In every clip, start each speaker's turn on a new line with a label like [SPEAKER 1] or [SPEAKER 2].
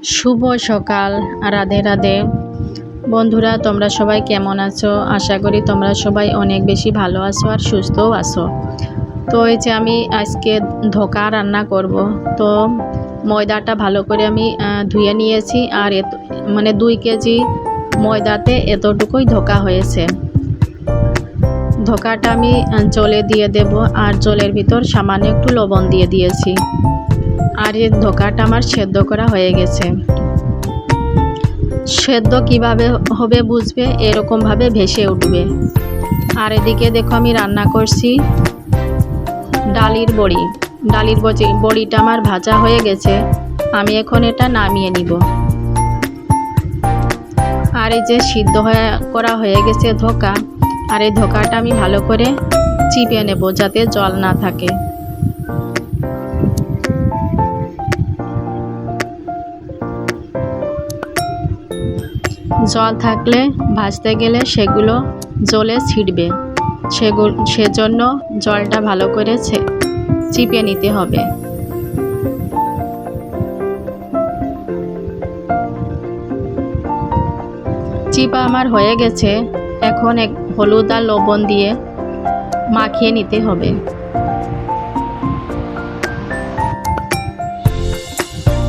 [SPEAKER 1] শুভ সকাল। রাধে রাধে। বন্ধুরা, তোমরা সবাই কেমন আছো? আশা করি তোমরা সবাই অনেক বেশি ভালো আছো আর সুস্থও আছো। তো এই যে আমি আজকে ধোকা রান্না করব। তো ময়দাটা ভালো করে আমি ধুয়ে নিয়েছি। আর মানে 2 কেজি ময়দাতে এতটুকুই ধোকা হয়েছে। ধোকাটা আমি জলে দিয়ে দেব, আর জলের ভিতর সামান্য একটু লবণ দিয়ে দিয়েছি। আর এই ধোকাটা আমার সেদ্ধ করা হয়ে গেছে। সেদ্ধ কিভাবে হবে বুঝবে, এরকমভাবে ভেসে উঠবে। আর এদিকে দেখো আমি রান্না করছি ডালির বড়ি। ডালির বড়িটা আমার ভাজা হয়ে গেছে। আমি এখন এটা নামিয়ে নিব। আর এই যে সিদ্ধ করা হয়ে গেছে ধোকা, আর এই ধোকাটা আমি ভালো করে চিপে নেব যাতে জল না থাকে। জল থাকলে ভাজতে গেলে সেগুলো জলে ছিটবে। সেজন্য জলটা ভালো করে চিপে নিতে হবে। চিপা আমার হয়ে গেছে। এখন হলুদ আর লবণ দিয়ে মাখিয়ে নিতে হবে।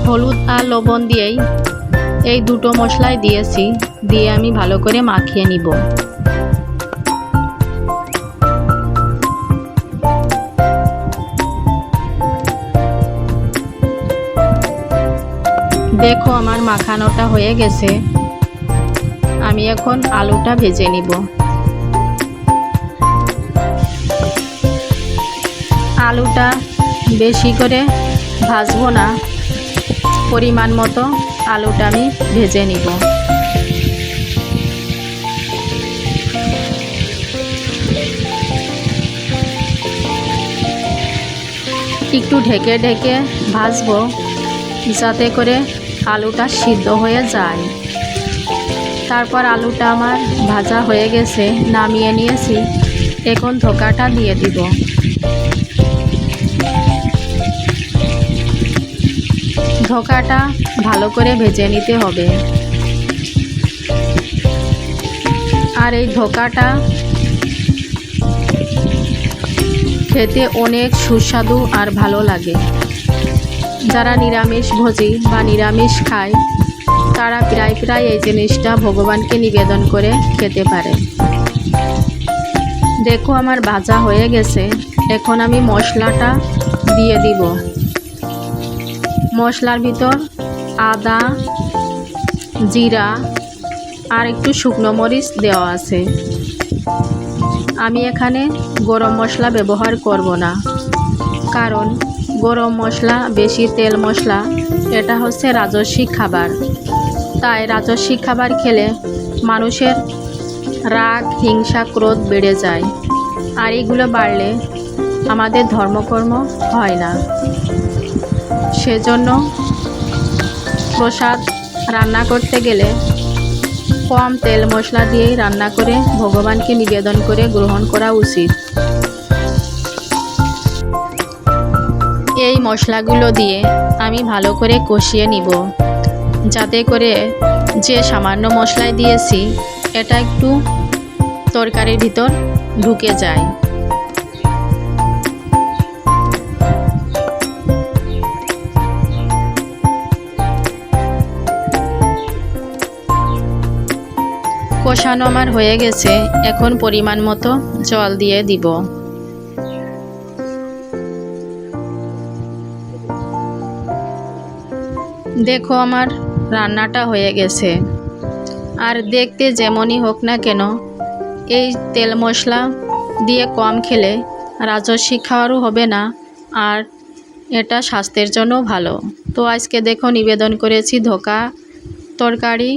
[SPEAKER 1] হলুদ আর লবণ দিয়েই এই দুটো মশলাই দিয়েছি, দিয়ে আমি ভালো করে মাখিয়ে নিব। দেখো আমার মাখানোটা হয়ে গেছে। আমি এখন আলুটা ভেজে নিব। আলুটা বেশি করে ভাজবো না, পরিমাণ মতো আলুটা আমি ভেজে নিব। একটু ঢেকে ঢেকে ভাজবো যাতে করে আলুটা সিদ্ধ হয়ে যায়। তারপর আলুটা আমার ভাজা হয়ে গেছে, নামিয়ে নিয়েছি। এখন ধোকাটা দিয়ে দিব। ধোকাটা ভালো করে ভেজে নিতে হবে। আর এই ধোকাটা খেতে অনেক সুস্বাদু আর ভালো লাগে। যারা নিরামিষ ভোজী বা নিরামিষ খায় তারা প্রায় এই জিনিসটা ভগবানকে নিবেদন করে খেতে পারে। দেখো আমার ভাজা হয়ে গেছে। এখন আমি মশলাটা দিয়ে দিব। মশলার ভিতর আদা, জিরা আর একটু শুকনো মরিচ দেওয়া আছে। আমি এখানে গরম মশলা ব্যবহার করব না, কারণ গরম মশলা বেশি তেল মশলা, এটা হচ্ছে রাজস্বিক খাবার। তাই রাজস্বিক খাবার খেলে মানুষের রাগ, হিংসা, ক্রোধ বেড়ে যায়। আর এগুলো বাড়লে আমাদের ধর্মকর্ম হয় না। সেজন্য প্রসাদ রান্না করতে গেলে কম তেল মশলা দিয়েই রান্না করে ভগবানকে নিবেদন করে গ্রহণ করা উচিত। এই মশলাগুলো দিয়ে আমি ভালো করে কষিয়ে নিব, যাতে করে যে সামান্য মশলাই দিয়েছি এটা একটু তরকারির ভিতর ঢুকে যায়। কষানো আমার হয়ে গেছে। এখন পরিমাণ মতো জল দিয়ে দিব। দেখো আমার রান্নাটা হয়ে গেছে। আর দেখতে যেমনই হোক না কেন, এই তেল মশলা দিয়ে কম খেলে রাজস্বিক খাওয়ারও হবে না, আর এটা স্বাস্থ্যের জন্য ভালো। তো আজকে দেখো নিবেদন করেছি ধোকা, তরকারি,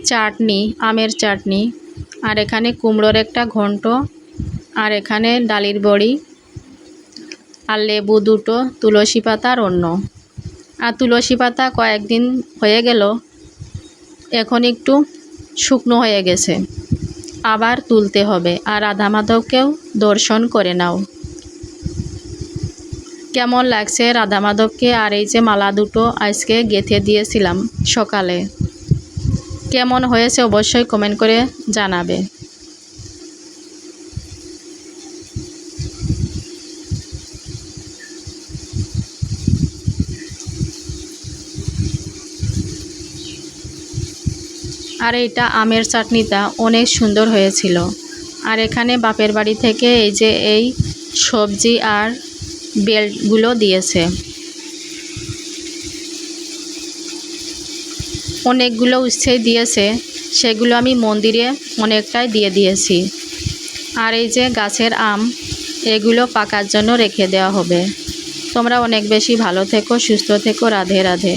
[SPEAKER 1] চাটনি, আমের চাটনি, আর এখানে কুমড়োর একটা ঘন্ট, আর এখানে ডালির বড়ি, আর লেবু দুটো, তুলসী পাতা আর অন্য। আর তুলসী পাতা কয়েকদিন হয়ে গেল, এখন একটু শুকনো হয়ে গেছে, আবার তুলতে হবে। আর রাধা মাধবকেও দর্শন করে নাও। কেমন লাগছে রাধা মাধবকে। আর এই যে মালা দুটো আজকে গেঁথে দিয়েছিলাম সকালে, কেমন হয়েছে অবশ্যই কমেন্ট করে জানাবে। আর এটা আমের চাটনিটা অনেক সুন্দর হয়েছিল। আর এখানে বাপের বাড়ি থেকে এই যে এই সবজি আর বেলগুলো দিয়েছে, অনেকগুলো উচ্ছে দিয়েছে, সেগুলো আমি মন্দিরে অনেকটাই দিয়ে দিয়েছি। আর এই যে গাছের আম, এগুলো পাকার জন্য রেখে দেওয়া হবে। তোমরা অনেক বেশি ভালো থেকো, সুস্থ থেকো। রাধে রাধে।